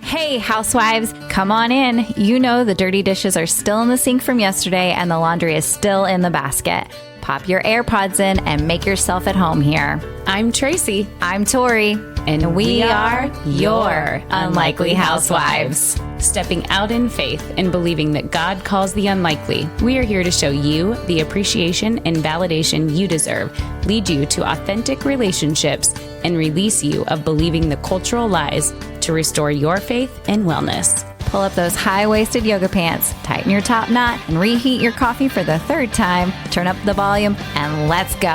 Hey, housewives, come on in. You know the dirty dishes are still in the sink from yesterday and the laundry is still in the basket. Pop your AirPods in and make yourself at home here. I'm Tracy. I'm Tori. And we are your Unlikely Housewives. Stepping out in faith and believing that God calls the unlikely, we are here to show you the appreciation and validation you deserve, lead you to authentic relationships, and release you of believing the cultural lies to restore your faith and wellness. Pull up those high-waisted yoga pants, tighten your top knot, and reheat your coffee for the third time. Turn up the volume, and let's go.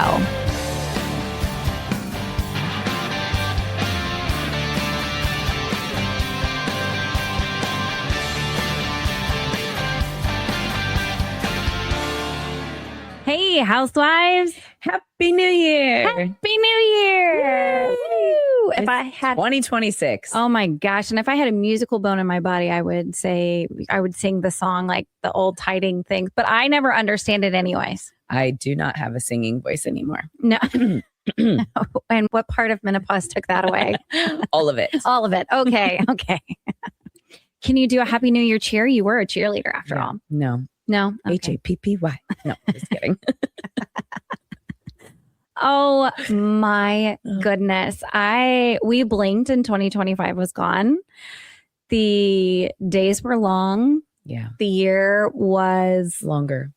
Hey, housewives. Happy New Year. Happy New Year. Woo! If I had 2026. Oh my gosh. And if I had a musical bone in my body, I would say I would sing the song like the old tiding things, but I never understand it anyways. I do not have a singing voice anymore. No. And what part of menopause took that away? All of it. All of it. Okay. Okay. Can you do a Happy New Year cheer? You were a cheerleader after all. No. No. Okay. HAPPY. No, just kidding. Oh my goodness. We blinked and 2025 was gone. The days were long. Yeah. The year was Longer.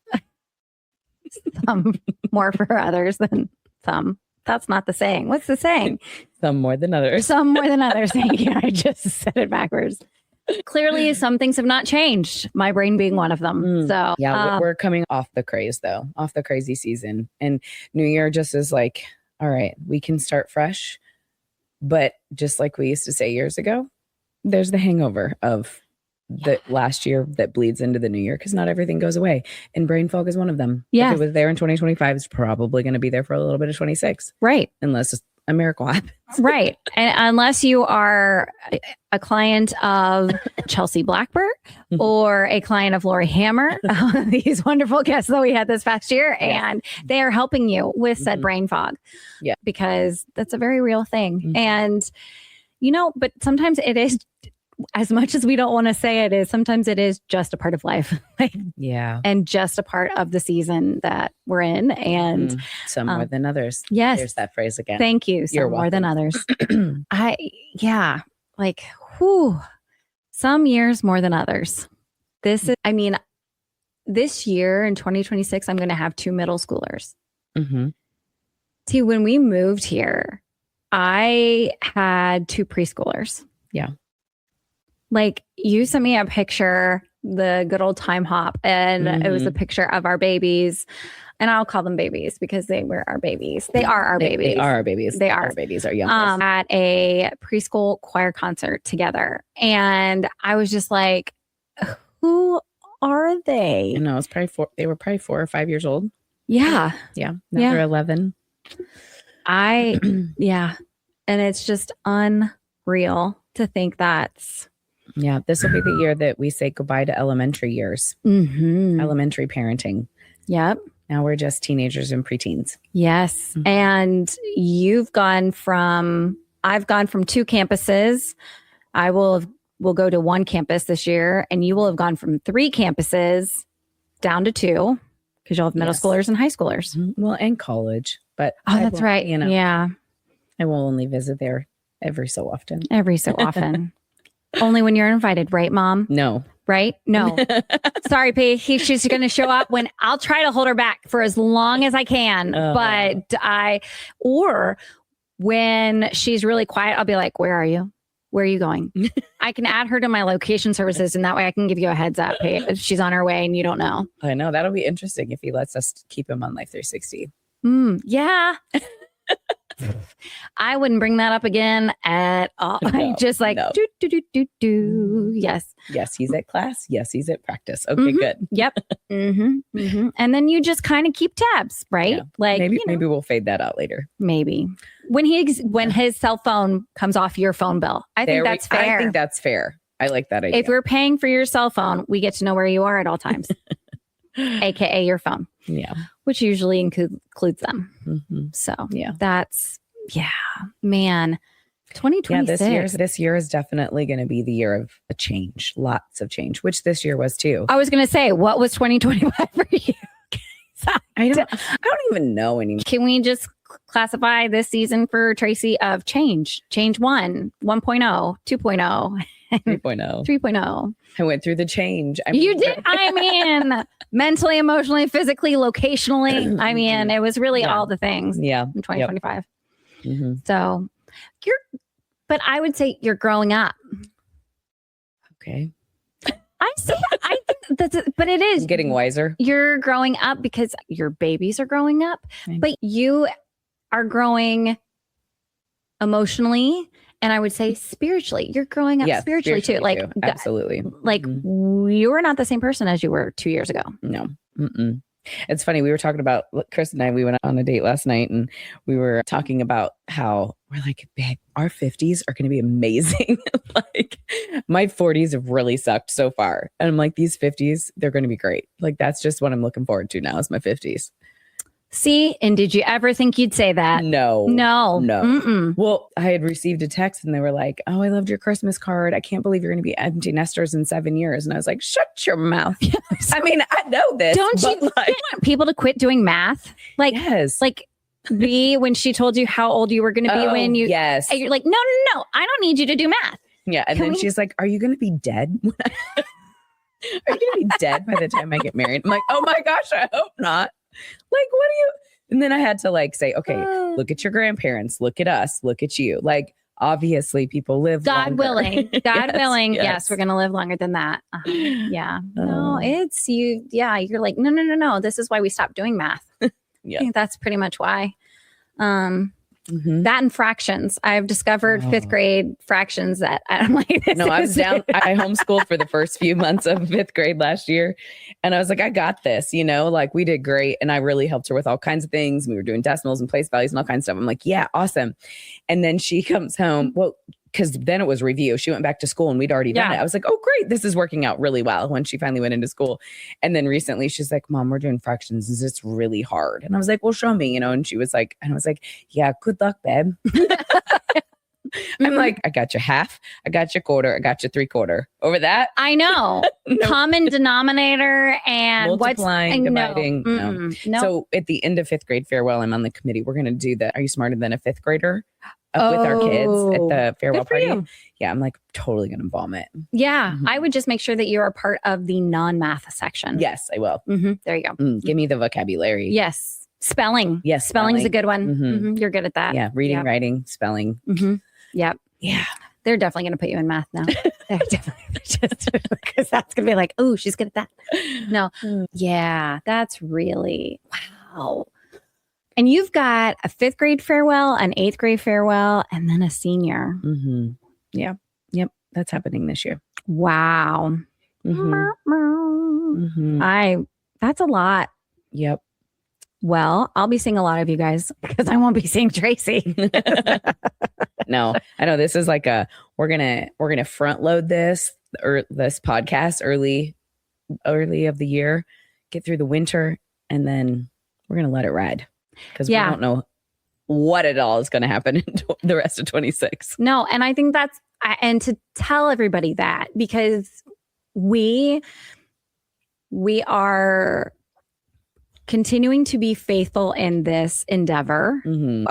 some more for others than some. That's not the saying. What's the saying? Some more than others. Some more than others. Thank you. I just said it backwards. Clearly, some things have not changed, my brain being one of them. So, yeah, we're coming off the craze, though, off the crazy season. And New Year just is like, all right, we can start fresh. But just like we used to say years ago, there's the hangover of the last year that bleeds into the new year because not everything goes away. And brain fog is one of them. Yeah. If it was there in 2025, it's probably going to be there for a little bit of 26. Right. Unless a miracle happens. Right. And unless you are a client of Chelsea Blackburn or a client of Lori Hammer, these wonderful guests that we had this past year, and they are helping you with said brain fog. Yeah. Because that's a very real thing. And, but sometimes it is, as much as we don't want to say it is, sometimes it is just a part of life. And just a part of the season that we're in. And some more than others. Yes. There's that phrase again. Thank you. Some more than others. Some years more than others. This year in 2026, I'm going to have 2 middle schoolers. See, when we moved here, I had 2 preschoolers. Yeah. Like, you sent me a picture, the good old time hop, and it was a picture of our babies. And I'll call them babies because they were our babies. They are our babies. They are our babies. They are. Our babies are young. At a preschool choir concert together. And I was just like, who are they? No, it was probably they were probably 4 or 5 years old. Yeah. Yeah. Now they're 11. And it's just unreal to think that's. Yeah, this will be the year that we say goodbye to elementary years, elementary parenting. Yep. Now we're just teenagers and preteens. Yes. And I've gone from 2 campuses. I will go to 1 campus this year, and you will have gone from 3 campuses down to 2 because you'll have middle schoolers and high schoolers. Well, and college. But that's right. Yeah. I will only visit there every so often. Only when you're invited, right, Mom? No. Right? No. Sorry, P. She's going to show up when I'll try to hold her back for as long as I can. Or when she's really quiet, I'll be like, where are you? Where are you going? I can add her to my location services, and that way I can give you a heads up. Hey, if she's on her way and you don't know. I know. That'll be interesting if he lets us keep him on Life 360. Yeah. I wouldn't bring that up again at all. No, just like, no. do. Yes. Yes, he's at class. Yes, he's at practice. Okay, good. Yep. And then you just kind of keep tabs, right? Yeah. Like maybe we'll fade that out later. Maybe when his cell phone comes off your phone bill. I think that's fair. I think that's fair. I like that idea. If we're paying for your cell phone, we get to know where you are at all times. AKA your phone. Yeah. Which usually includes them. So yeah, that's, man, 2026. Yeah, this year is definitely going to be the year of a change. Lots of change, which this year was too. I was going to say, what was 2025 for you? I don't even know anymore. Can we just classify this season for Tracy of change? Change 1.0, 2.0, 3.0. I went through the change. You did. I mean, mentally, emotionally, physically, locationally. I mean, it was really all the things. Yeah. In 2025. Yep. Mm-hmm. So but I would say you're growing up. Okay. I see. I think but it is. I'm getting wiser. You're growing up because your babies are growing up, but you are growing emotionally. And I would say spiritually, you're growing up spiritually too. Like, absolutely. Like you are not the same person as you were 2 years ago. No. Mm-mm. It's funny. We were talking about, Chris and I, we went on a date last night and we were talking about how we're like, babe, our 50s are going to be amazing. Like my 40s have really sucked so far. And I'm like, these 50s, they're going to be great. Like, that's just what I'm looking forward to now is my 50s. See, and did you ever think you'd say that? No. Mm-mm. Well, I had received a text and they were like, oh, I loved your Christmas card. I can't believe you're going to be empty nesters in 7 years. And I was like, shut your mouth. I mean, I know this. Don't you want people to quit doing math? Like, yes. Like when she told you how old you were going to be when you, yes. You're like, no, I don't need you to do math. Yeah. And then she's like, are you going to be dead? Are you going to be dead by the time I get married? I'm like, oh my gosh, I hope not. Like, what do you? And then I had to like say, okay, look at your grandparents, look at us, look at you. Like, obviously people live God longer. willing. God willing. Yes, we're going to live longer than that. Yeah. No, it's you. Yeah. You're like, no. This is why we stopped doing math. Yeah. I think that's pretty much why. That and fractions. I've discovered fifth grade fractions that I'm like, no, I was down. I homeschooled for the first few months of fifth grade last year. And I was like, I got this, like we did great. And I really helped her with all kinds of things. We were doing decimals and place values and all kinds of stuff. I'm like, yeah, awesome. And then she comes home. Well, because then it was review. She went back to school and we'd already done it. I was like, oh, great. This is working out really well when she finally went into school. And then recently she's like, Mom, we're doing fractions. Is this really hard? And I was like, well, show me, And she was like, and I was like, yeah, good luck, babe. I'm like, I got you half. I got you quarter. I got you 3/4. Over that? I know. Common denominator and multiplying, dividing. No. So at the end of fifth grade farewell, I'm on the committee. We're going to do the Are You Smarter Than a Fifth Grader? With our kids at the farewell party. Yeah, I'm like totally going to vomit. Yeah, I would just make sure that you are part of the non-math section. Yes, I will. There you go. Give me the vocabulary. Yes. Spelling. Yes. Spelling's a good one. You're good at that. Yeah. Reading, writing, spelling. Yep. Yeah. They're definitely going to put you in math now. They're definitely just because that's going to be like, oh, she's good at that. No. Yeah, that's really, wow. And you've got a fifth grade farewell, an eighth grade farewell, and then a senior. Yeah. Yep. That's happening this year. Wow. That's a lot. Yep. Well, I'll be seeing a lot of you guys because I won't be seeing Tracy. No, I know this is like we're gonna front load this podcast early of the year, get through the winter, and then we're gonna let it ride because we don't know what it all is going to happen in the rest of 26. No, and I think and to tell everybody that because we are continuing to be faithful in this endeavor.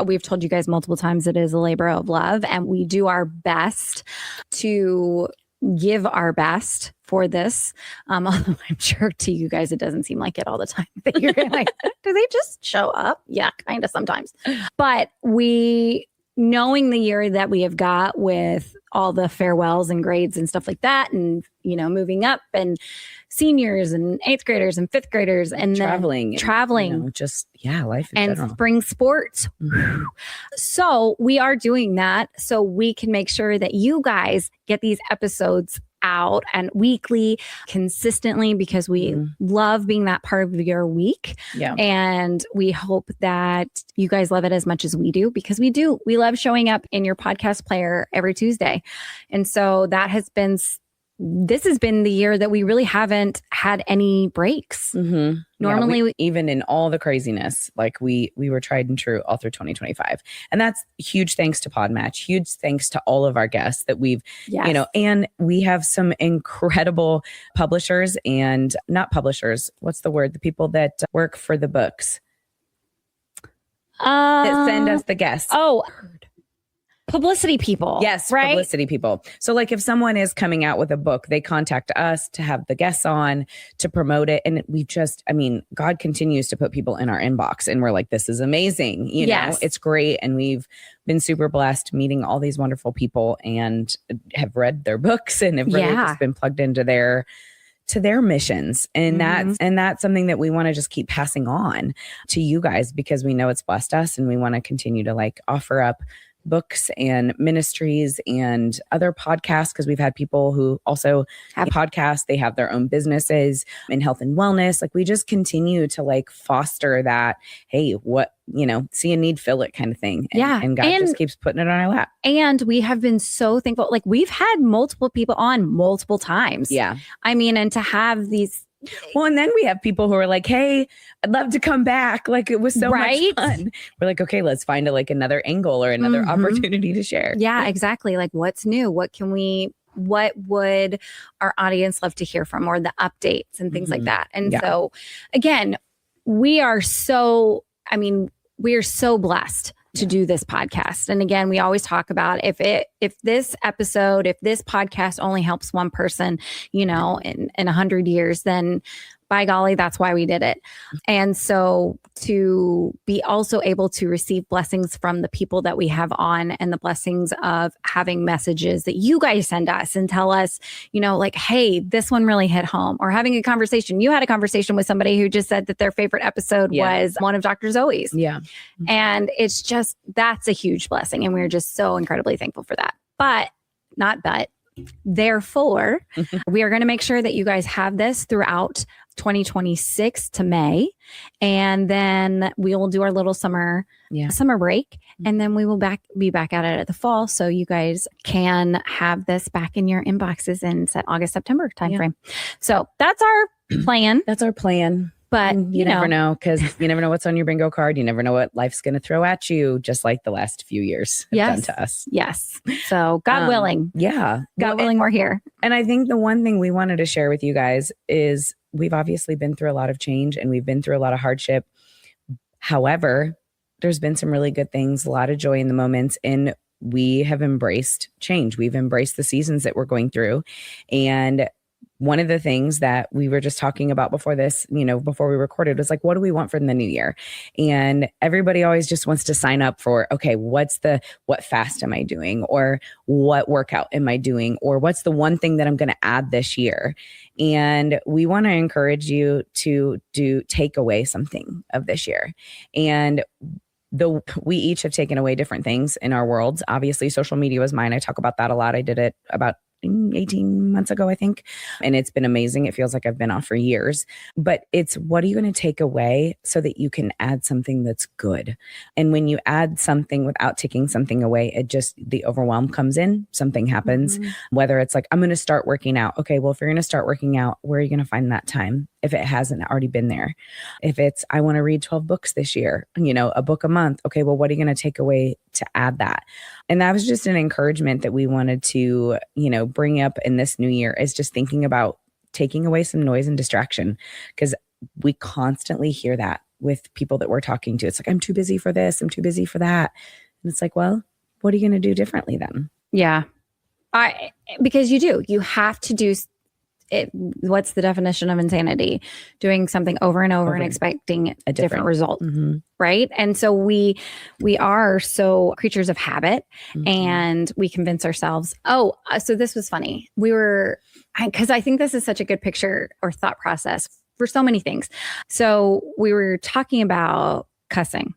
We've told you guys multiple times it is a labor of love, and we do our best to give our best for this. Although I'm sure to you guys, it doesn't seem like it all the time. That you're like, do they just show up? Yeah, kind of sometimes. But knowing the year that we have got with all the farewells and grades and stuff like that, and moving up and seniors and eighth graders and fifth graders and traveling, life in and general. Spring sports. So we are doing that so we can make sure that you guys get these episodes out and weekly consistently because we love being that part of your week. Yeah. And we hope that you guys love it as much as we do because we do. We love showing up in your podcast player every Tuesday. And so that has been this has been the year that we really haven't had any breaks. Mm-hmm. Normally, even in all the craziness, like we were tried and true all through 2025. And that's huge thanks to Podmatch, huge thanks to all of our guests that we've, and we have some incredible publishers and not publishers. What's the word? The people that work for the books that send us the guests. Publicity people. Yes, right? Publicity people. So like if someone is coming out with a book, they contact us to have the guests on to promote it. And God continues to put people in our inbox and we're like, this is amazing. You know, it's great. And we've been super blessed meeting all these wonderful people and have read their books and have really just been plugged into their missions. And that's something that we want to just keep passing on to you guys because we know it's blessed us and we want to continue to like offer up books and ministries and other podcasts because we've had people who also have podcasts. They have their own businesses in health and wellness. Like we just continue to like foster that, hey, see a need, fill it kind of thing. And God just keeps putting it on our lap. And we have been so thankful. Like we've had multiple people on multiple times. Yeah. And to have these. Well, and then we have people who are like, hey, I'd love to come back. Like it was so much fun. We're like, okay, let's find another angle or another opportunity to share. Yeah, exactly. Like what's new? What would our audience love to hear from or the updates and things like that. And so again, we are so blessed to do this podcast. And again, we always talk about if this podcast only helps one person, in 100 years, then by golly, that's why we did it. And so to be also able to receive blessings from the people that we have on and the blessings of having messages that you guys send us and tell us, like, hey, this one really hit home, or having a conversation. You had a conversation with somebody who just said that their favorite episode was one of Dr. Zoe's. Yeah. And it's just, that's a huge blessing. And we're just so incredibly thankful for that. Therefore, we are going to make sure that you guys have this throughout 2026 to May. And then we will do our little summer break. And then we will be back at it at the fall. So you guys can have this back in your inboxes in August, September timeframe. So that's our plan. That's our plan. But you never know, because you never know what's on your bingo card. You never know what life's going to throw at you, just like the last few years have done to us. Yes. So God willing. Yeah. God willing, we're here. And I think the one thing we wanted to share with you guys is we've obviously been through a lot of change and we've been through a lot of hardship. However, there's been some really good things, a lot of joy in the moments, and we have embraced change. We've embraced the seasons that we're going through. And one of the things that we were just talking about before this, before we recorded, was like, what do we want for the new year? And everybody always just wants to sign up for, okay, what fast am I doing? Or what workout am I doing? Or what's the one thing that I'm going to add this year? And we want to encourage you to take away something of this year. And we each have taken away different things in our worlds. Obviously, social media was mine. I talk about that a lot. I did it about 18 months ago, I think. And it's been amazing. It feels like I've been off for years. But it's, what are you going to take away so that you can add something that's good? And when you add something without taking something away, the overwhelm comes in, something happens. Whether it's like, I'm going to start working out. Okay, well, if you're going to start working out, where are you going to find that time if it hasn't already been there? If it's, I want to read 12 books this year, a book a month. Okay, well, what are you going to take away to add that? And that was just an encouragement that we wanted to, bring up in this new year, is just thinking about taking away some noise and distraction, because we constantly hear that with people that we're talking to. It's like, I'm too busy for this, I'm too busy for that. And it's like, well, what are you going to do differently then? Yeah. Because you have to do it. What's the definition of insanity? Doing something over and over and expecting a different result. Right. And so we are so creatures of habit, and we convince ourselves, so this was funny. Because I think this is such a good picture or thought process for so many things. So we were talking about cussing.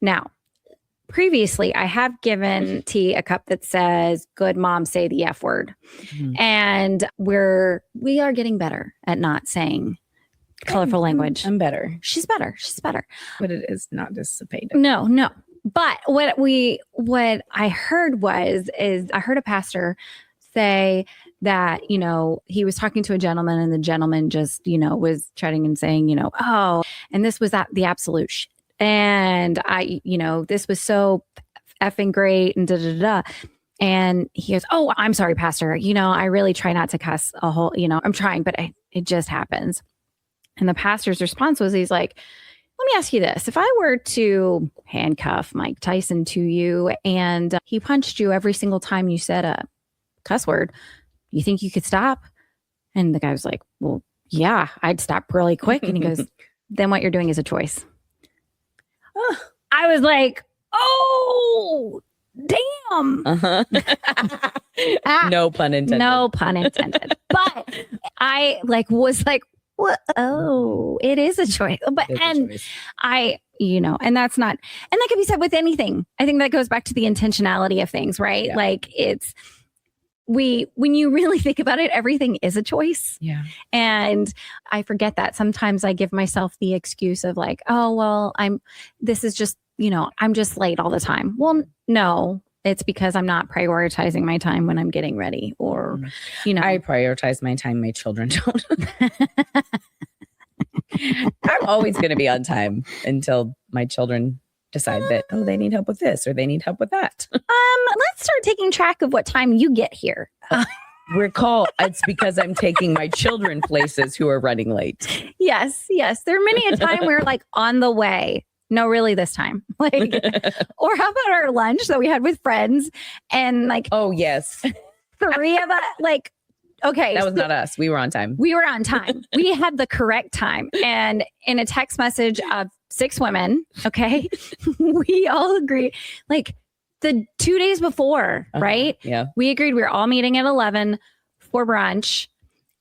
Now, previously, I have given T a cup that says, good mom, say the F word. And we are getting better at not saying colorful language. I'm better. She's better. But it is not dissipated. No. But what I heard is I heard a pastor say that, he was talking to a gentleman and the gentleman just, was chatting and saying, oh, and this was the absolute shit. And this was so effing great and da da da. And he goes, oh, I'm sorry, Pastor. I really try not to cuss a whole, I'm trying, but it just happens. And the pastor's response was, he's like, let me ask you this. If I were to handcuff Mike Tyson to you and he punched you every single time you said a cuss word, you think you could stop? And the guy was like, well, yeah, I'd stop really quick. And he goes, then what you're doing is a choice. I was like, oh, damn. No pun intended. No pun intended. But I was like, what? Oh, it is a choice. But and that's not, and that can be said with anything. I think that goes back to the intentionality of things, right? Yeah. Like when you really think about it, everything is a choice. Yeah. And I forget that. Sometimes I give myself the excuse of like, oh, well, I'm just late all the time. Well, no, it's because I'm not prioritizing my time when I'm getting ready or, I prioritize my time. My children don't. I'm always going to be on time until my children decide that, they need help with this or they need help with that. Let's start taking track of what time you get here. Recall, it's because I'm taking my children places who are running late. Yes. There are many a time we're like on the way. No, really this time. Or how about our lunch that we had with friends and like, oh yes. 3 of us, like, okay. That was not us. We were on time. We had the correct time. And in a text message of 6 women, okay, we all agree, like the 2 days before, right? Yeah. We agreed we were all meeting at 11 for brunch.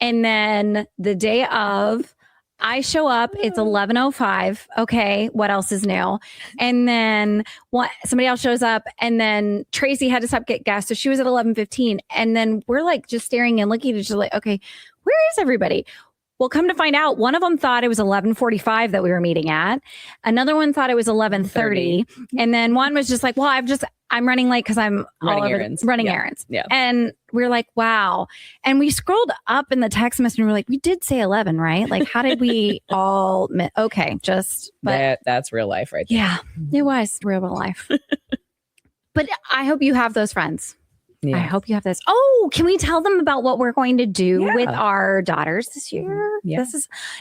And then the day of, I show up, it's 11:05. Okay, what else is new? And then somebody else shows up, and then Tracy had to stop get gas, so she was at 11:15. And then we're like just staring and looking at each other like, okay, where is everybody? Well, come to find out, one of them thought it was 11:45 that we were meeting at. Another one thought it was 11:30. And then one was just like, well, I'm running late because I'm running errands. Yeah. And we're like, wow. And we scrolled up in the text message and we're like, we did say 11, right? Like, how did we all okay, that's real life right there. Yeah, it was real life. But I hope you have those friends. Yeah. I hope you have this. Oh, can we tell them about what we're going to do with our daughters this year? Yeah.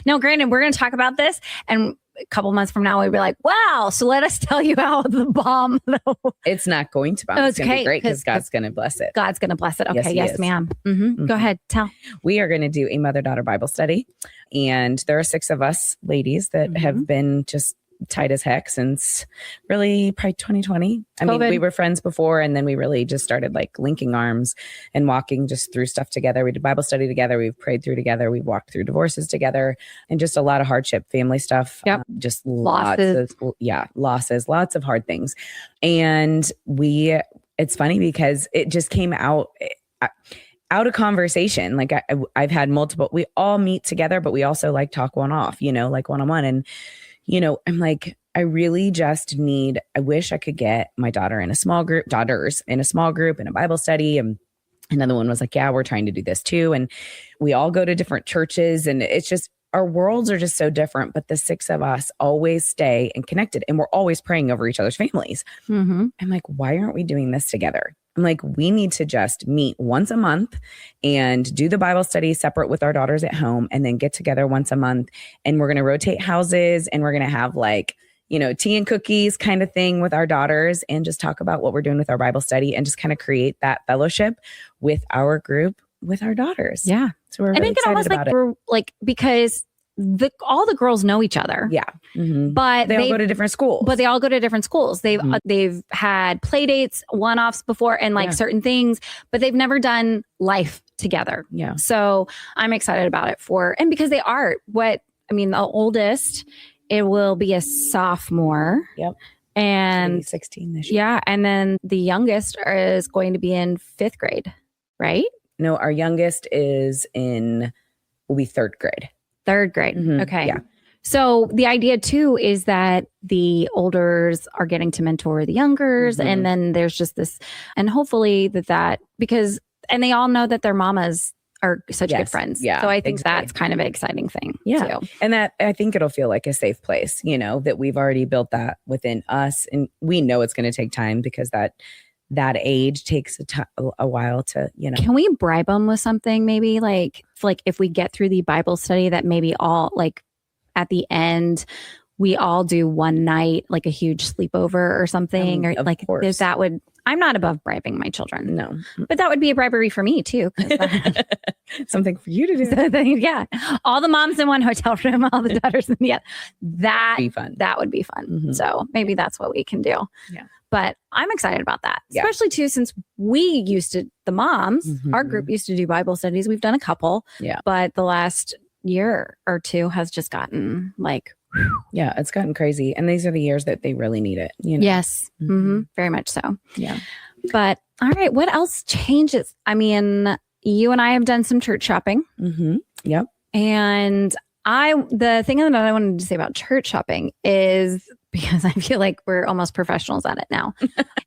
Now, granted, we're going to talk about this and a couple months from now, we'll be like, wow. So let us tell you how the bomb. It's not going to bomb. It's going to be great because God's going to bless it. God's going to bless it. Okay. Yes, ma'am. Mm-hmm. Mm-hmm. Go ahead. Tell. We are going to do a mother-daughter Bible study. And there are 6 of us ladies that have been just tight as heck since really probably 2020. I mean, we were friends before, and then we really just started like linking arms and walking just through stuff together. We did Bible study together. We've prayed through together. We've walked through divorces together and just a lot of hardship, family stuff. Yep. Just losses. Losses, lots of hard things. And it's funny because it just came out of conversation. Like I've had multiple, we all meet together, but we also like talk one-off, like one-on-one. And I'm like, I really just I wish I could get my daughters in a small group, in a Bible study. And another one was like, yeah, we're trying to do this too. And we all go to different churches, and it's just, our worlds are just so different, but the 6 of us always stay and connected, and we're always praying over each other's families. Mm-hmm. I'm like, why aren't we doing this together? I'm like, we need to just meet once a month and do the Bible study separate with our daughters at home, and then get together once a month. And we're going to rotate houses, and we're going to have like, tea and cookies kind of thing with our daughters, and just talk about what we're doing with our Bible study and just kind of create that fellowship with our group, with our daughters. Yeah. So we're really excited about it. We're like, because all the girls know each other. Yeah. Mm-hmm. But they all go to different schools. But they all go to different schools. They've had play dates, one-offs before, and like certain things, but they've never done life together. Yeah. So I'm excited about it and because they are the oldest, it will be a sophomore. Yep. And 16 this year. Yeah. And then the youngest is going to be in 5th grade, right? No, our youngest will be 3rd grade. 3rd grade. Mm-hmm. Okay. Yeah. So the idea too is that the olders are getting to mentor the youngers. Mm-hmm. And then there's just this, and hopefully that because and they all know that their mamas are such good Yes. friends. Yeah, So I think exactly. that's kind of an exciting thing. Yeah. Too. And that, I think it'll feel like a safe place, you know, that we've already built that within us. And we know it's going to take time because that age takes a while to, you know. Can we bribe them with something? Maybe like if we get through the Bible study, that maybe all like at the end, we all do one night, like a huge sleepover or something, or like course. that would. I'm not above bribing my children. No, but that would be a bribery for me too. Something for you to do. Yeah, all the moms in one hotel room, all the daughters in the other. That be fun. That would be fun. Mm-hmm. So maybe that's what we can do. Yeah. But I'm excited about that, Yeah. especially too, since we used to, the moms, our group used to do Bible studies. We've done a couple. Yeah. But the last year or two has just gotten like, yeah, it's gotten crazy. And these are the years that they really need it. You know? Yes, very much so. Yeah. But all right, what else changes? I mean, you and I have done some church shopping. Yep. And the thing that I wanted to say about church shopping is, because I feel like we're almost professionals at it now.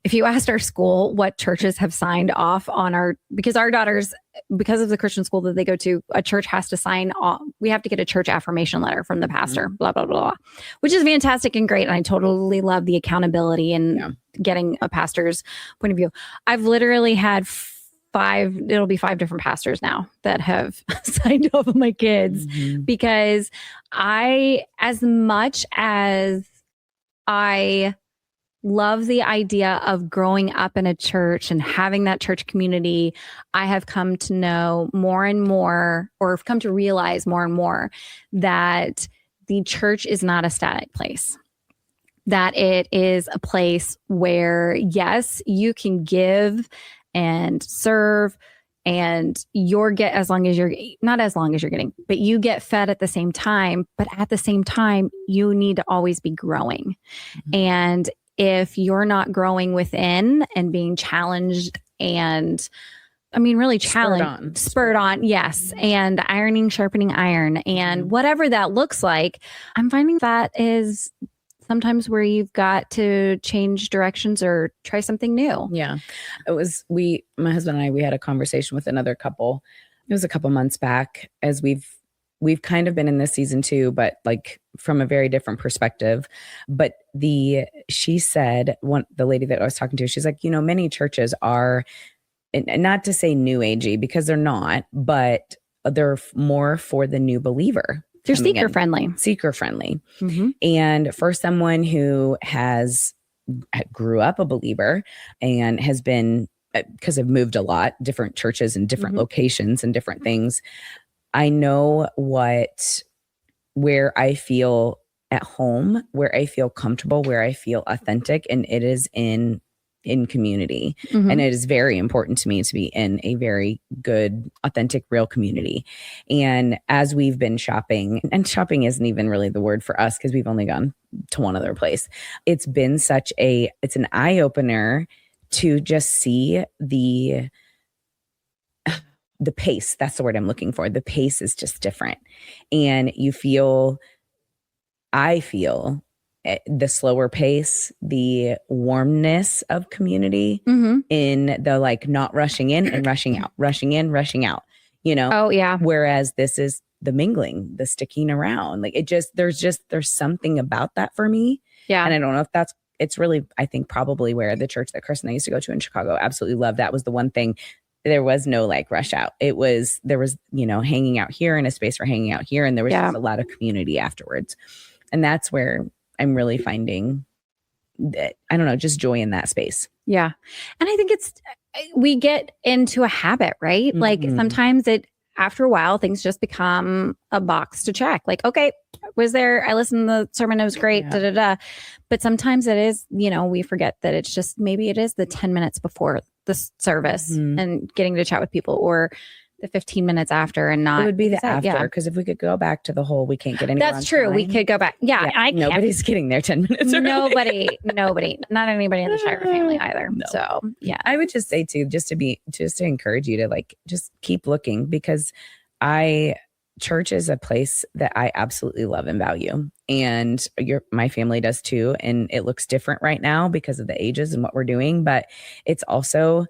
If you asked our school what churches have signed off on because our daughters, because of the Christian school that they go to, a church has to sign off. We have to get a church affirmation letter from the pastor, blah, blah, blah, which is fantastic and great. And I totally love the accountability and getting a pastor's point of view. I've literally had it'll be 5 different pastors now that have signed off on my kids, because as much as I love the idea of growing up in a church and having that church community, I have come to know more and more, or have come to realize more and more, that the church is not a static place. That it is a place where, yes, you can give and serve, and as long as you're getting, but you get fed at the same time. But at the same time, you need to always be growing. And if you're not growing within and being challenged, and I mean, really challenged, spurred on, yes, and sharpening iron, and whatever that looks like, I'm finding that is sometimes where you've got to change directions or try something new. Yeah. My husband and I, we had a conversation with another couple. It was a couple months back, as we've kind of been in this season too, but like from a very different perspective. But she said, the lady that I was talking to, she's like, you know, many churches are, and not to say new agey, because they're not, but they're more for the new believer. They're seeker friendly. And for someone who grew up a believer and has been, because I've moved a lot, different churches and different locations and different things, I know where I feel at home, where I feel comfortable, where I feel authentic, and it is in community. And it is very important to me to be in a very good, authentic, real community. And as we've been shopping, and shopping isn't even really the word for us because we've only gone to one other place, it's been it's an eye opener to just see the pace. That's the word I'm looking for. The pace is just different. And I feel the slower pace, the warmness of community in the like not rushing in and rushing out, rushing in, rushing out, you know? Oh yeah. Whereas this is the mingling, the sticking around. Like there's something about that for me. Yeah. And I don't know if it's really, I think probably where the church that Chris and I used to go to in Chicago, absolutely loved. That was the one thing. There was no like rush out. There was, you know, hanging out here and a space for hanging out here. And there was just a lot of community afterwards. And that's where I'm really finding that, I don't know, just joy in that space. Yeah. And I think we get into a habit, right? Like sometimes after a while, things just become a box to check. Like, okay, I listened to the sermon, it was great, But sometimes it is, you know, we forget that it's just, maybe it is the 10 minutes before the service and getting to chat with people, or the 15 minutes after, and not. It would be the after, because if we could go back to the whole, we can't get anywhere. That's true. We could go back. Yeah. Nobody's getting there 10 minutes early. Nobody, not anybody in the Shire family either. No. So yeah, I would just say too, just to encourage you to like, just keep looking, because church is a place that I absolutely love and value. And my family does too. And it looks different right now because of the ages and what we're doing, but it's also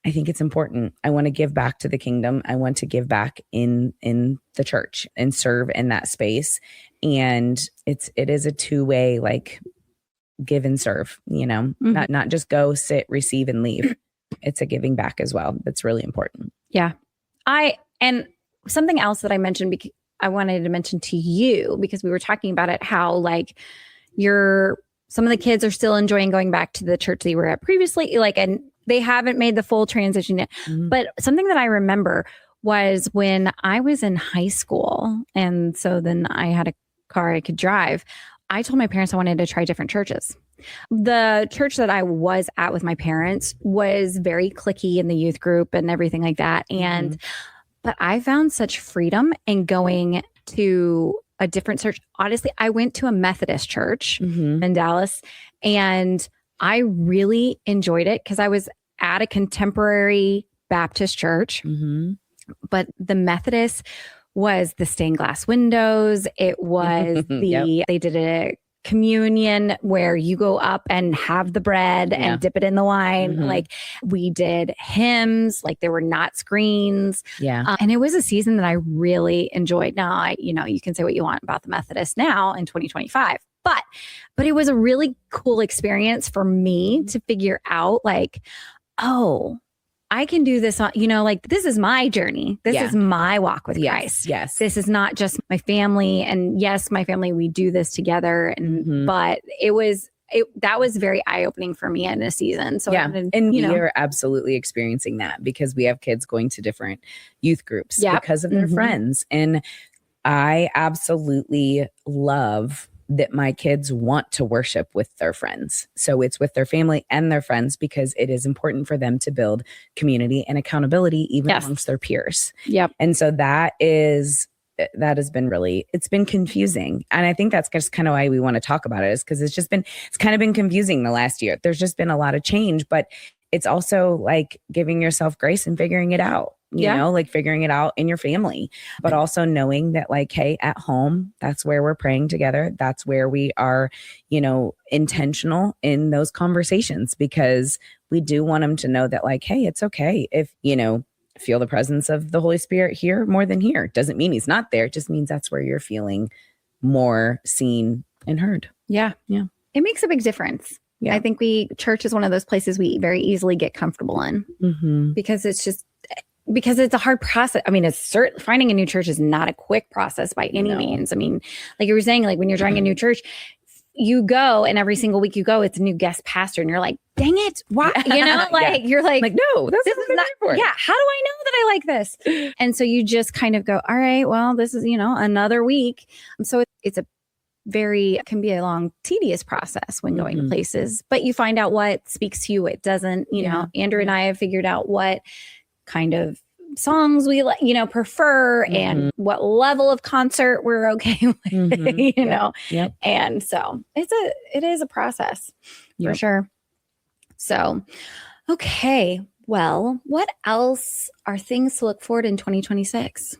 I think it's important. I want to give back to the kingdom. I want to give back in the church and serve in that space. And it is a two-way, like, give and serve, not just go, sit, receive, and leave. It's a giving back as well. That's really important. Yeah. And something else that I wanted to mention to you, because we were talking about it, how like some of the kids are still enjoying going back to the church they were at previously, like, and they haven't made the full transition yet. Mm-hmm. But something that I remember was when I was in high school, and so then I had a car I could drive, I told my parents I wanted to try different churches. The church that I was at with my parents was very cliquey in the youth group and everything like that. And, but I found such freedom in going to a different church. Honestly, I went to a Methodist church in Dallas, and I really enjoyed it because I was at a contemporary Baptist church, but the Methodist was the stained glass windows. It was they did a communion where you go up and have the bread and dip it in the wine. Like, we did hymns, like there were not screens. And it was a season that I really enjoyed. Now, you can say what you want about the Methodist now in 2025, but it was a really cool experience for me to figure out, like, oh, I can do this on, like, this is my journey. This is my walk with Christ. Yes. This is not just my family. And yes, my family, we do this together. And, but that was very eye-opening for me in a season. So, we are absolutely experiencing that because we have kids going to different youth groups because of their friends. And I absolutely love that my kids want to worship with their friends. So it's with their family and their friends because it is important for them to build community and accountability even amongst their peers. And so that has been it's been confusing. And I think that's just kind of why we want to talk about it, is because it's kind of been confusing the last year. There's just been a lot of change, but it's also like giving yourself grace and figuring it out. Like figuring it out in your family, but also knowing that, like, hey, at home, that's where we're praying together. That's where we are, intentional in those conversations, because we do want them to know that, like, hey, it's okay if, feel the presence of the Holy Spirit here more than here. Doesn't mean he's not there. It just means that's where you're feeling more seen and heard. Yeah. It makes a big difference. I think church is one of those places we very easily get comfortable in because it's a hard process. I mean, finding a new church is not a quick process by any means. I mean, like you were saying, like when you're trying a new church, you go and every single week you go, it's a new guest pastor, and you're like, dang it, why? You're like, no, this is not for it. Yeah, how do I know that I like this? And so you just kind of go, all right, well, this is another week. So it can be a long, tedious process when going to places, but you find out what speaks to you, what doesn't. Andrew and I have figured out what kind of songs we prefer and what level of concert we're okay with, and so it is a process for sure. So, okay. Well, what else are things to look forward in 2026?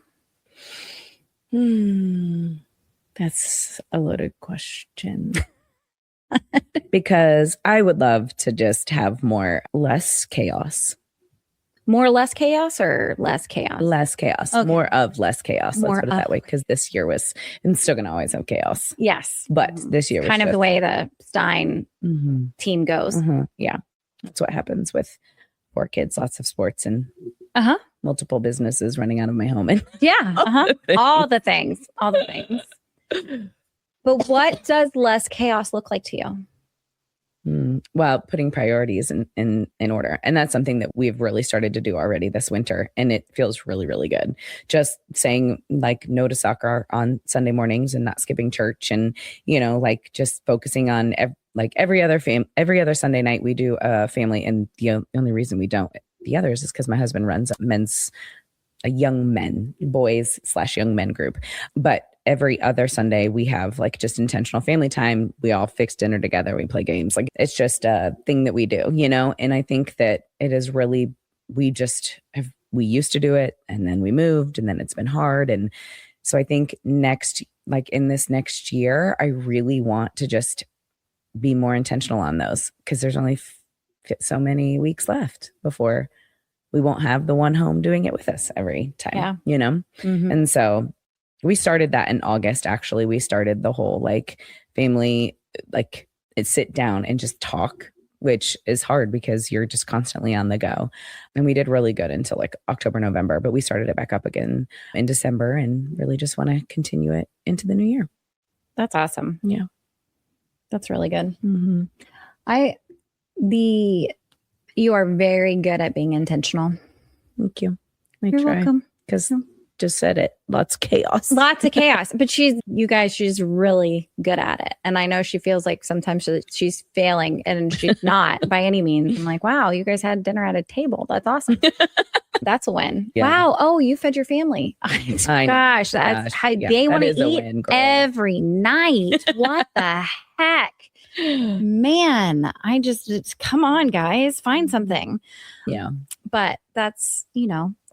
That's a loaded question. Because I would love to just have less chaos. More or less chaos, or less chaos? Less chaos. Okay. More of less chaos. Let's put it that way. Because this year and still going to always have chaos. Yes. But this year was kind of the way the Stein team goes. Yeah. That's what happens with 4 kids, lots of sports, and multiple businesses running out of my home. And all the things. But what does less chaos look like to you? Well, putting priorities in order. And that's something that we've really started to do already this winter. And it feels really, really good. Just saying, like, no to soccer on Sunday mornings and not skipping church. And, like, just focusing on every other Sunday night we do a family. And the only reason we don't the others is because my husband runs a young men, boys/young men group. But every other Sunday we have like just intentional family time. We all fix dinner together. We play games. Like, it's just a thing that we do, and I think that it is really, we used to do it, and then we moved, and then it's been hard. And so I think in this next year, I really want to just be more intentional on those, because there's only so many weeks left before we won't have the one home doing it with us every time, you know? Mm-hmm. And so we started that in August. Actually, we started the whole like family, like sit down and just talk, which is hard because you're just constantly on the go. And we did really good until like October, November, but we started it back up again in December and really just want to continue it into the new year. That's awesome. Yeah. That's really good. Mm-hmm. You are very good at being intentional. Thank you. You're welcome. Because just said it. Lots of chaos. Lots of chaos. But she's really good at it. And I know she feels like sometimes she's failing and she's not by any means. I'm like, wow, you guys had dinner at a table. That's awesome. That's a win. Yeah. Wow. Oh, you fed your family. Gosh, that's how they want to eat every night. What the heck? Man, come on, guys, find something. Yeah. But that's,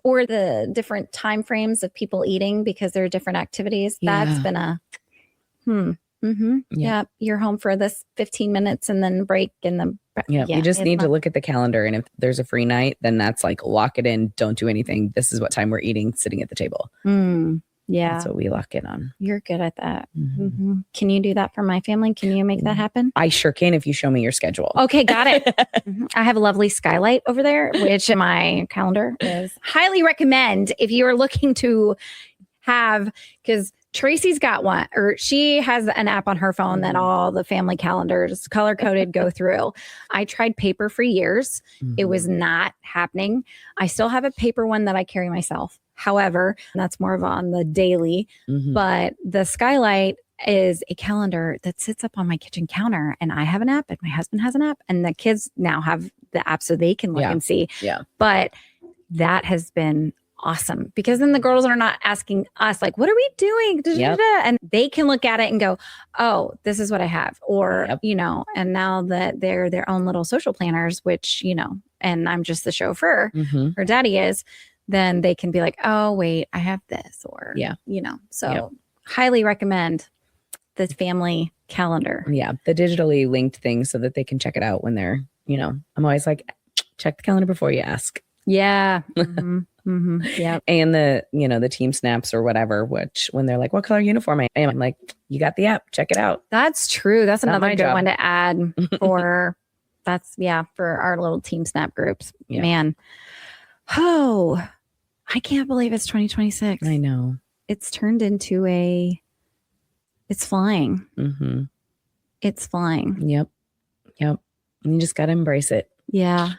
or the different time frames of people eating because there are different activities. Yeah. That's been a Mm-hmm. Yeah. You're home for this 15 minutes and then break and then you just need to look at the calendar, and if there's a free night, then that's like lock it in, don't do anything. This is what time we're eating, sitting at the table. Yeah. That's what we lock in on. You're good at that. Mm-hmm. Can you do that for my family? Can you make that happen? I sure can if you show me your schedule. Okay, got it. I have a lovely skylight over there, which in my calendar is highly recommend if you are looking to have, because Tracy's got one, or she has an app on her phone that all the family calendars color coded go through. I tried paper for years. It was not happening. I still have a paper one that I carry myself. However, that's more of on the daily, but the skylight is a calendar that sits up on my kitchen counter, and I have an app and my husband has an app and the kids now have the app so they can look and see. Yeah. But that has been awesome because then the girls are not asking us like, what are we doing? And they can look at it and go, oh, this is what I have. Or, and now that they're their own little social planners, which, and I'm just the chauffeur, or daddy is, then they can be like, oh, wait, I have this. Or, so highly recommend the family calendar. Yeah. The digitally linked thing so that they can check it out when they're, I'm always like, check the calendar before you ask. Yeah. Yeah. And the team snaps or whatever, which when they're like, what color uniform I am? I'm like, you got the app, check it out. That's true. That's another good one to add for for our little team snap groups. Yeah. Man. Oh, I can't believe it's 2026. I know. It's turned into it's flying. It's flying. Yep. And you just got to embrace it. Yeah.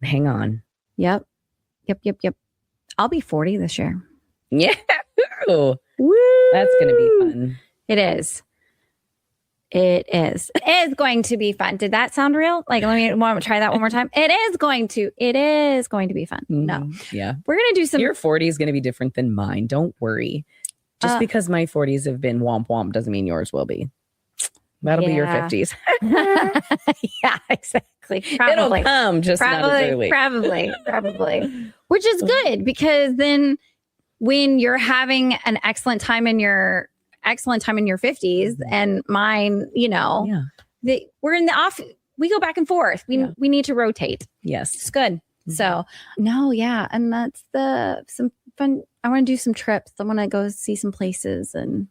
Hang on. Yep. I'll be 40 this year. Yeah. Woo. That's going to be fun. It is. It is going to be fun. Did that sound real? Like, want to try that one more time? It is going to be fun. No. Yeah. We're going to do some. Your 40 is going to be different than mine. Don't worry. Just because my 40s have been womp womp doesn't mean yours will be. That'll be your 50s. Yeah, exactly. Probably. It'll come, just not as early. Probably. Which is good because then when you're having an excellent time in your 50s and mine, we're in the off. We go back and forth. We need to rotate. Yes, it's good. So and that's some fun. I want to do some trips. I want to go see some places and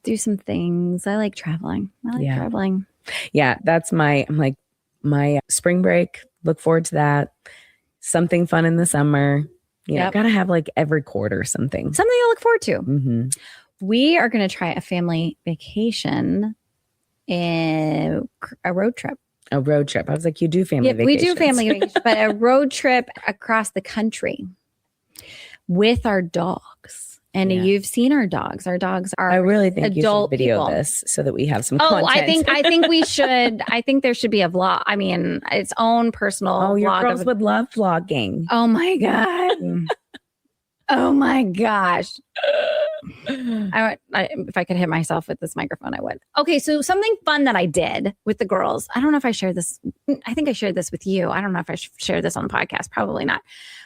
do some things. I like traveling. Traveling. Yeah, that's my spring break. Look forward to that. Something fun in the summer. Gotta have like every quarter something to look forward to. We are going to try a family vacation in a road trip. A road trip. I was like, you do family vacations. We do family vacations, but a road trip across the country with our dogs. And you've seen our dogs. Our dogs are. I really think you should video people. this so that we have some content. I think we should. I think there should be a vlog. I mean, its own personal. Oh, your vlog girls would love vlogging. Oh my god. Oh my gosh. If I could hit myself with this microphone, I would. Okay, so something fun that I did with the girls. I don't know if I shared this. I think I shared this with you. I don't know if I shared this on the podcast. Probably not.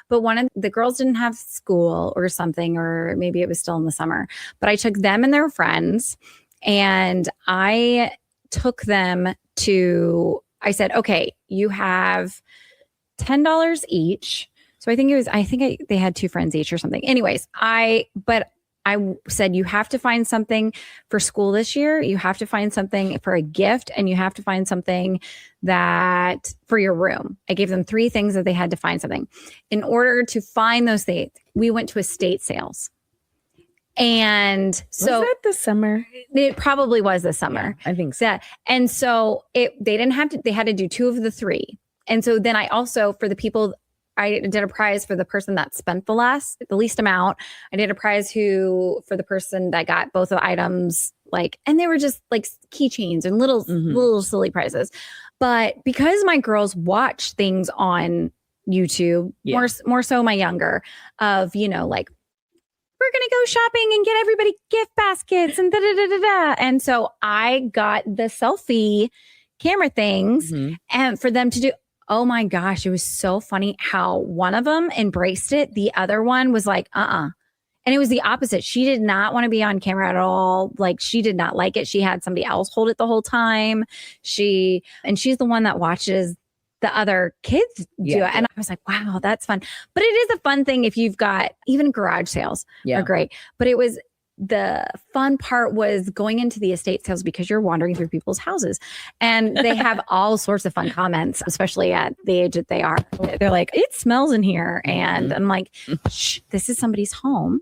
But one of the girls didn't have school or something, or maybe it was still in the summer. But I took them and their friends, and I took them to. I said, okay, you have $10 each. So I think they had 2 friends each or something. Anyways, I said, you have to find something for school this year. You have to find something for a gift, and you have to find something that for your room. I gave them 3 things that they had to find something. In order to find those things, we went to estate sales. And so was that this summer? It probably was this summer. Yeah, I think so. Yeah. And so they had to do 2 of the 3. And so then I also, for the people, I did a prize for the person that spent the least amount. I did a prize for the person that got both of the items, and they were just like keychains and little silly prizes. But because my girls watch things on YouTube, more so my younger, of, we're going to go shopping and get everybody gift baskets and da-da-da-da-da. And so I got the selfie camera things and for them to do. Oh my gosh, it was so funny how one of them embraced it. The other one was like, And it was the opposite. She did not want to be on camera at all. She did not like it. She had somebody else hold it the whole time. She's the one that watches the other kids do it. And I was like, wow, that's fun. But it is a fun thing if you've got, even garage sales are great. But the fun part was going into the estate sales, because you're wandering through people's houses and they have all sorts of fun comments, especially at the age that they are. They're like, it smells in here. And I'm like, shh, this is somebody's home.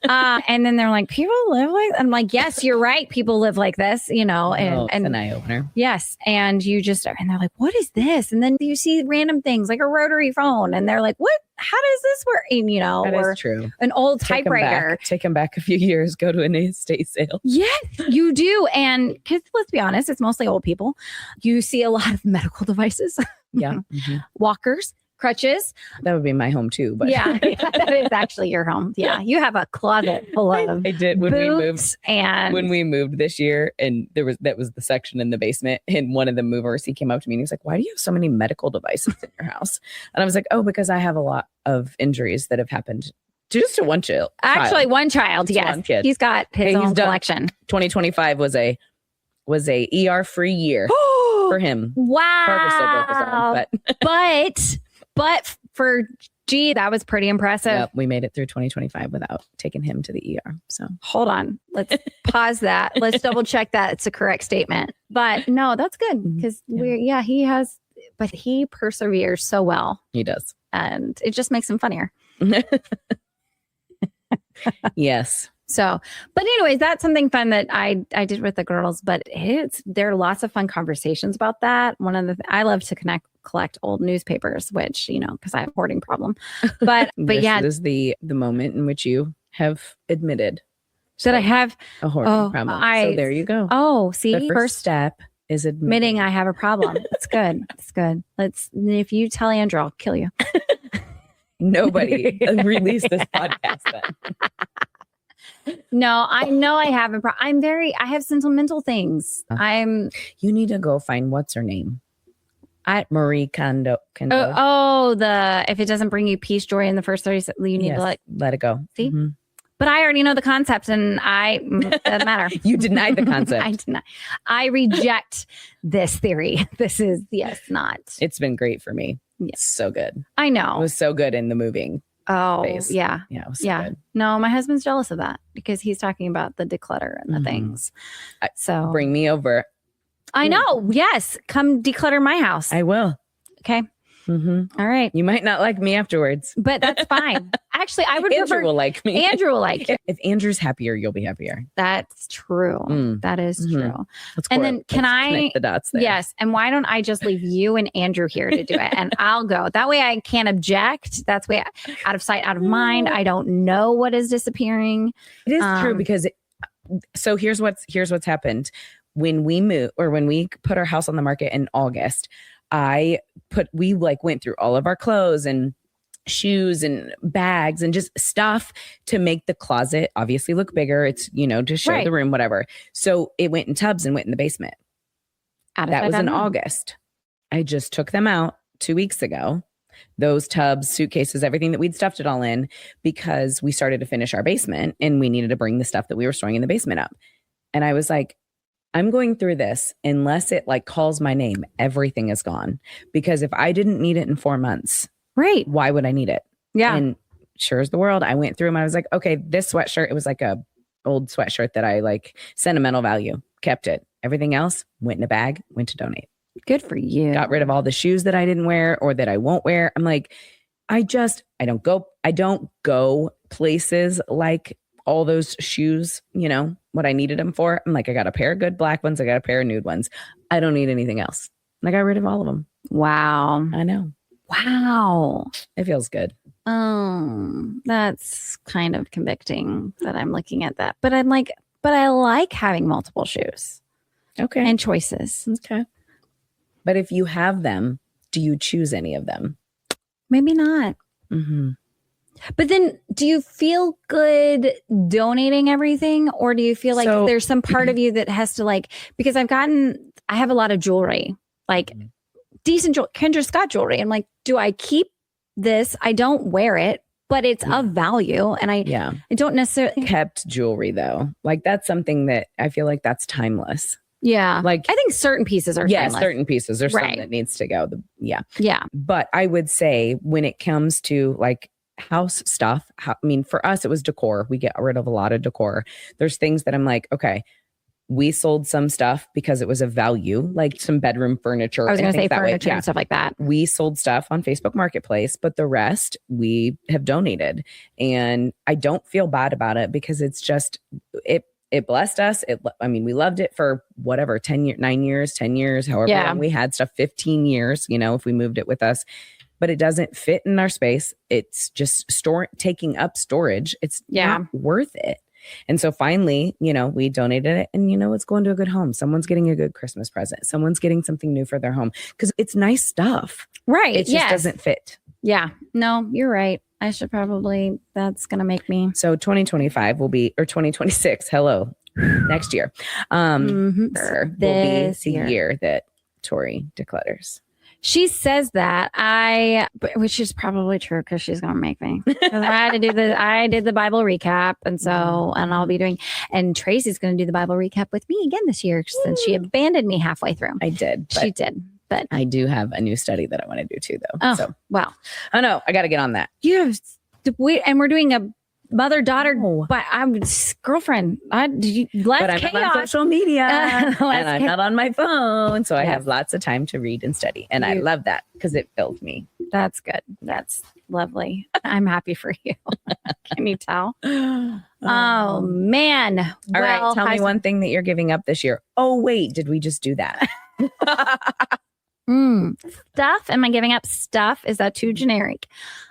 And then they're like, people live like, I'm like, yes, you're right. People live like this, and it's an eye opener. Yes. And and they're like, what is this? And then you see random things like a rotary phone and they're like, what? How does this work? That is true. An old typewriter. Take them back a few years, go to an estate sale. Yes, you do. And because let's be honest, it's mostly old people. You see a lot of medical devices. Yeah. Walkers, crutches. That would be my home too. But yeah, that is actually your home. Yeah. You have a closet full of I did when we moved this year, and that was the section in the basement, and one of the movers, he came up to me and he was like, why do you have so many medical devices in your house? And I was like, oh, because I have a lot of injuries that have happened just to one child. Actually, one child. Yes. He's got his own collection. 2025 was a ER free year for him. Wow. But for G, that was pretty impressive. Yep, we made it through 2025 without taking him to the ER. So hold on. Let's pause that. Let's double check that it's a correct statement. But no, that's good because he perseveres so well. He does. And it just makes him funnier. Yes. So, but anyways, that's something fun that I did with the girls, but there are lots of fun conversations about that. I love to collect old newspapers, which, because I have a hoarding problem, but this is the moment in which you have admitted that I have a hoarding problem. So there you go. Oh, see, the first step is admitting I have a problem. It's good. It's good. If you tell Andrew, I'll kill you. Nobody release this podcast then. No, I know I have I have sentimental things. You need to go find what's her name? Marie Kondo. If it doesn't bring you peace, joy in the first 30 seconds, you need to let it go. See? Mm-hmm. But I already know the concept and it doesn't matter. You denied the concept. I deny. I reject this theory. This is, not. It's been great for me. Yes. So good. I know. It was so good in the moving. Oh, phase. Yeah. Yeah. It was so good. No, my husband's jealous of that because he's talking about the declutter and the things. So bring me over. I know. Yes. Come declutter my house. I will. Okay. Mm-hmm. All right. You might not like me afterwards, but that's fine. Actually, I would Andrew will like me. Andrew will like you. If Andrew's happier, you'll be happier. That's true. That is true. And then can I connect the dots there? Yes. And why don't I just leave you and Andrew here to do it? And I'll go. That way I can't object. That's way out of sight, out of mind. I don't know what is disappearing. It is true because so here's what's happened. When we moved or when we put our house on the market in August, we went through all of our clothes and shoes and bags and just stuff to make the closet obviously look bigger. It's, to show the room, whatever. So it went in tubs and went in the basement. That was in August. I just took them out 2 weeks ago. Those tubs, suitcases, everything that we'd stuffed it all in because we started to finish our basement and we needed to bring the stuff that we were storing in the basement up. And I was like, I'm going through this unless it calls my name, everything is gone. Because if I didn't need it in 4 months, right? Why would I need it? Yeah. And sure as the world, I went through them. I was like, okay, this sweatshirt, it was like a old sweatshirt that I like, sentimental value, kept it. Everything else went in a bag, went to donate. Good for you. Got rid of all the shoes that I didn't wear or that I won't wear. I'm like, I don't go places like all those shoes, you know, what I needed them for. I'm like, I got a pair of good black ones. I got a pair of nude ones. I don't need anything else. And I got rid of all of them. Wow. I know. Wow. It feels good. That's kind of convicting that I'm looking at that. But I'm like, but I like having multiple shoes. Okay. And choices. Okay. But if you have them, do you choose any of them? Maybe not. Mm-hmm. But then do you feel good donating everything? Or do you feel like there's some part of you that has to like, because I have a lot of jewelry, like decent jewelry, Kendra Scott jewelry. I'm like, do I keep this? I don't wear it, but it's of value. And I don't necessarily kept jewelry though. Like that's something that I feel like that's timeless. Yeah. Like I think certain pieces are timeless. Certain pieces. There's some that needs to go. Yeah. But I would say when it comes to like house stuff, for us, it was decor. We get rid of a lot of decor. There's things that I'm like, okay, we sold some stuff because it was of value, like some bedroom furniture. I was going to say furniture and stuff like that. We sold stuff on Facebook Marketplace, but the rest we have donated. And I don't feel bad about it because it's just, it blessed us. We loved it for whatever, 9 years, 10 years, however long we had stuff, 15 years, you know, if we moved it with us, but it doesn't fit in our space. It's just taking up storage. It's not worth it. And so finally, you know, we donated it and, you know, it's going to a good home. Someone's getting a good Christmas present. Someone's getting something new for their home because it's nice stuff. Right. It just doesn't fit. Yeah. No, you're right. I should probably, that's going to make me. So 2025 will be, or 2026, next year. Will be the year that Tori declutters. She says that which is probably true because she's going to make me. I did the Bible recap. And so, and I'll be doing, and Tracy's going to do the Bible recap with me again this year since she abandoned me halfway through. She did. But I do have a new study that I want to do too, though. Oh, so wow. I know. I got to get on that. And we're doing a mother-daughter, but I'm girlfriend. But I'm not on social media and I'm not on my phone. So I have lots of time to read and study. And I love that because it filled me. That's good. That's lovely. I'm happy for you. Can you tell? Oh, man. All right. Tell me one thing that you're giving up this year. Oh, wait. Did we just do that? Stuff. Am I giving up stuff? Is that too generic?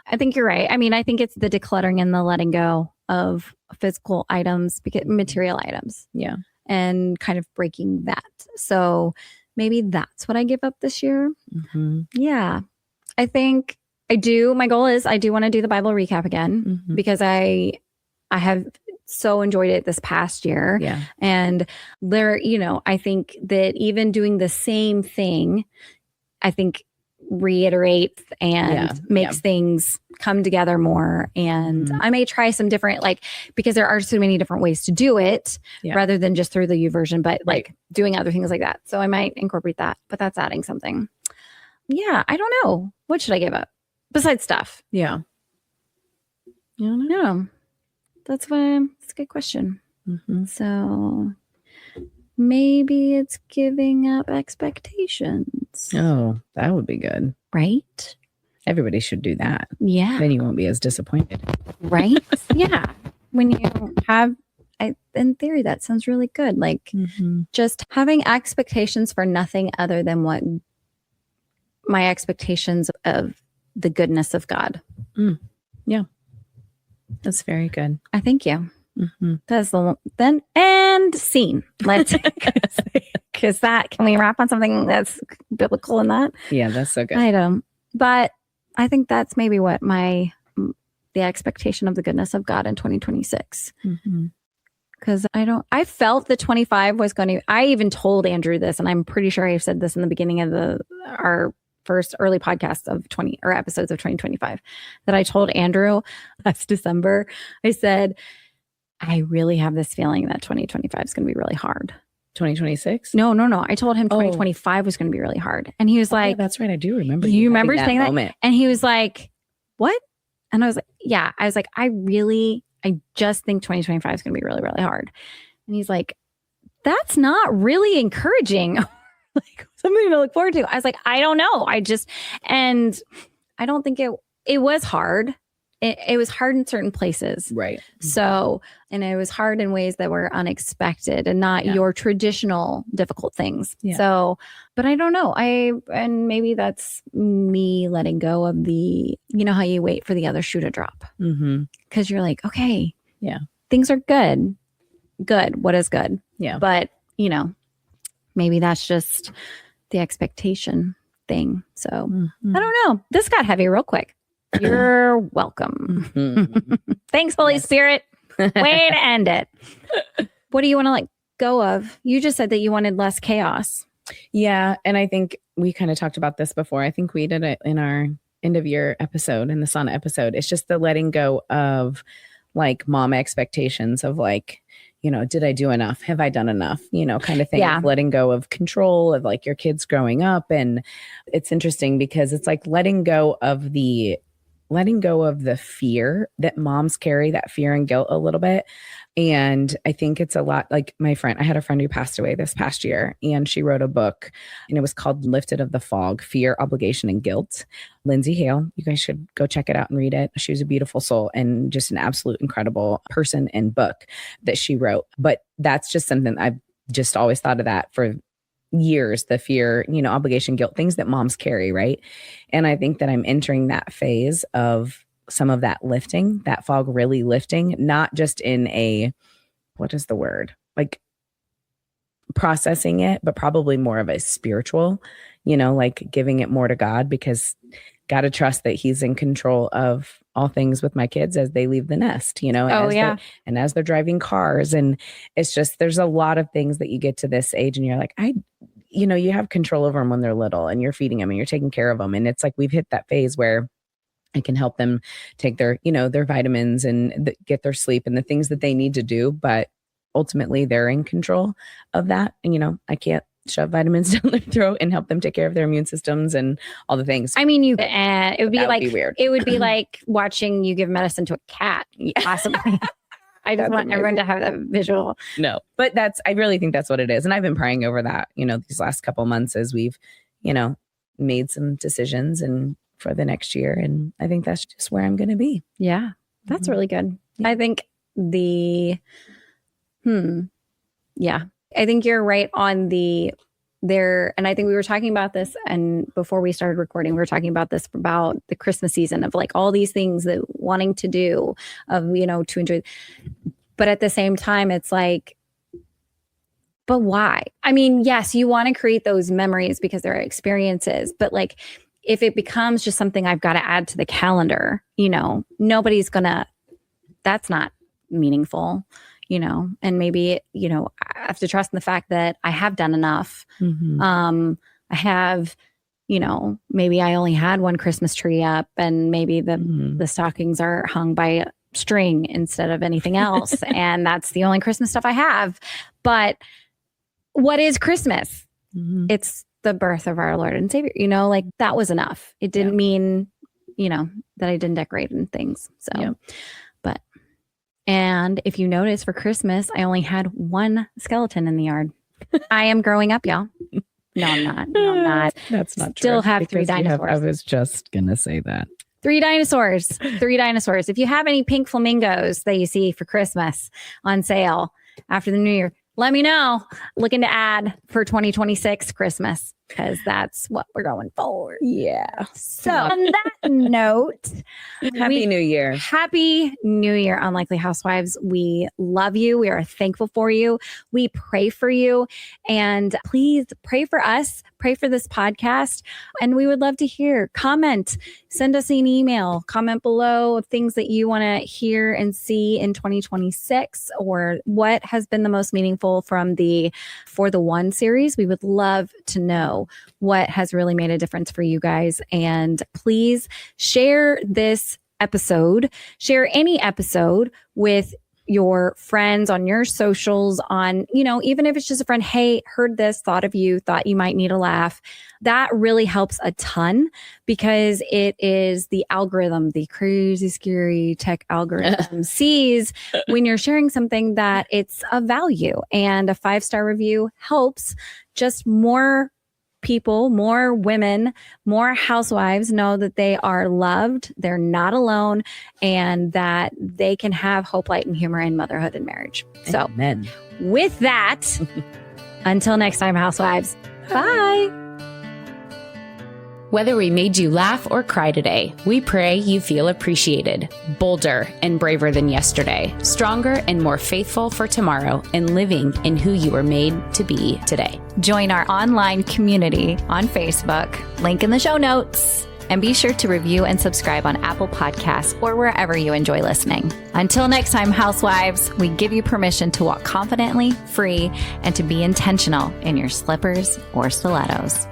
I think you're right. I think it's the decluttering and the letting go of physical items, material items. Yeah. And kind of breaking that. So maybe that's what I give up this year. Mm-hmm. Yeah. I think I do. My goal is I do want to do the Bible recap again because I have so enjoyed it this past year. Yeah. And there, I think that even doing the same thing, I think reiterates and makes things come together more. And I may try some different, because there are so many different ways to do it rather than just through the YouVersion, but doing other things like that. So I might incorporate that, but that's adding something. Yeah. I don't know. What should I give up besides stuff? Yeah. I don't know. That's a good question. Mm-hmm. So maybe it's giving up expectations. Oh, that would be good. Right? Everybody should do that. Yeah. Then you won't be as disappointed. Right? Yeah. When you have, in theory, that sounds really good. Just having expectations for nothing other than what my expectations of the goodness of God. Yeah. That's very good. I thank you. Mm-hmm. That's the then and scene. Let's because can we wrap on something that's biblical in that? Yeah, that's so good. I don't, but I think that's maybe what the expectation of the goodness of God in 2026. Because I felt that 25 was going to. I even told Andrew this, and I'm pretty sure I said this in the beginning of our first early podcasts of episodes of 2025, that I told Andrew last December. I said, I really have this feeling that 2025 is going to be really hard. 2026? No. I told him 2025 was going to be really hard. And he was like, that's right. I do remember. You remember saying that? Moment. And he was like, what? And I was like, I just think 2025 is going to be really, really hard. And he's like, that's not really encouraging. Like something to look forward to. I was like, I don't know. And I don't think it was hard. It was hard in certain places. Right. So, and it was hard in ways that were unexpected and not your traditional difficult things. Yeah. So, but I don't know. And maybe that's me letting go of you know how you wait for the other shoe to drop. Because you're like, okay, things are good. Good. What is good? Yeah. But, you know, maybe that's just the expectation thing. So I don't know. This got heavy real quick. You're welcome. Thanks, Holy Spirit. Way to end it. What do you want to let go of? You just said that you wanted less chaos. Yeah. And I think we kind of talked about this before. I think we did it in our end of year episode, in the sauna episode. It's just the letting go of like mom expectations of like, you know, did I do enough? Have I done enough? You know, kind of thing. Yeah. Letting go of control of like your kids growing up. And it's interesting because it's like letting go of the fear that moms carry, that fear and guilt a little bit. And I think it's a lot like I had a friend who passed away this past year, and she wrote a book and it was called Lifted of the Fog, Fear, Obligation, and Guilt. Lindsay Hale, you guys should go check it out and read it. She was a beautiful soul and just an absolute incredible person and book that she wrote. But that's just something I've just always thought of that for years, the fear, you know, obligation, guilt, things that moms carry. Right. And I think that I'm entering that phase of some of that lifting, that fog really lifting, not just in what is the word? Like processing it, but probably more of a spiritual, you know, like giving it more to God, because got to trust that he's in control of all things with my kids as they leave the nest, you know, and as they're driving cars. And it's just, there's a lot of things that you get to this age and you're like, you know, you have control over them when they're little and you're feeding them and you're taking care of them. And it's like, we've hit that phase where I can help them take their, you know, their vitamins and get their sleep and the things that they need to do. But ultimately they're in control of that. And, you know, I can't shove vitamins down their throat and help them take care of their immune systems and all the things. I mean, it would be like, weird. It would be like watching you give medicine to a cat, possibly. I just want everyone to have that visual. No, but I really think that's what it is. And I've been praying over that, you know, these last couple months as we've, you know, made some decisions and for the next year. And I think that's just where I'm going to be. Yeah. That's really good. Yeah. I think I think you're right on and I think we were talking about this, and before we started recording, we were talking about this, about the Christmas season of like all these things that wanting to do, of, you know, to enjoy. But at the same time, it's like, but why? I mean, yes, you want to create those memories because they're experiences, but like, if it becomes just something I've got to add to the calendar, you know, that's not meaningful. You know, and maybe, you know, I have to trust in the fact that I have done enough. I have, you know, maybe I only had one Christmas tree up and maybe the stockings are hung by a string instead of anything else. And that's the only Christmas stuff I have. But what is Christmas? It's the birth of our Lord and Savior, you know, like that was enough. It didn't mean, you know, that I didn't decorate and things. So, and if you notice, for Christmas, I only had one skeleton in the yard. I am growing up, y'all. No, I'm not. That's not true. Still have 3 dinosaurs. I was just going to say that. 3 dinosaurs. 3 dinosaurs. If you have any pink flamingos that you see for Christmas on sale after the New Year, let me know. Looking to add for 2026 Christmas, because that's what we're going for. Yeah. So on that note, Happy New Year. Happy New Year, Unlikely Housewives. We love you. We are thankful for you. We pray for you. And please pray for us. Pray for this podcast. And we would love to hear. Comment. Send us an email. Comment below things that you want to hear and see in 2026, or what has been the most meaningful from the For the One series. We would love to know what has really made a difference for you guys. And please share this episode, share any episode with your friends, on your socials, on, even if it's just a friend, hey, heard this, thought of you, thought you might need a laugh. That really helps a ton because it is the algorithm, the crazy, scary tech algorithm sees when you're sharing something that it's of value, and a 5-star review helps just more people, more women, more housewives know that they are loved, they're not alone, and that they can have hope, light, and humor in motherhood and marriage. So, Amen. With that, until next time, housewives, bye. Whether we made you laugh or cry today, we pray you feel appreciated, bolder and braver than yesterday, stronger and more faithful for tomorrow, and living in who you were made to be today. Join our online community on Facebook, link in the show notes, and be sure to review and subscribe on Apple Podcasts or wherever you enjoy listening. Until next time, housewives, we give you permission to walk confidently, free, and to be intentional in your slippers or stilettos.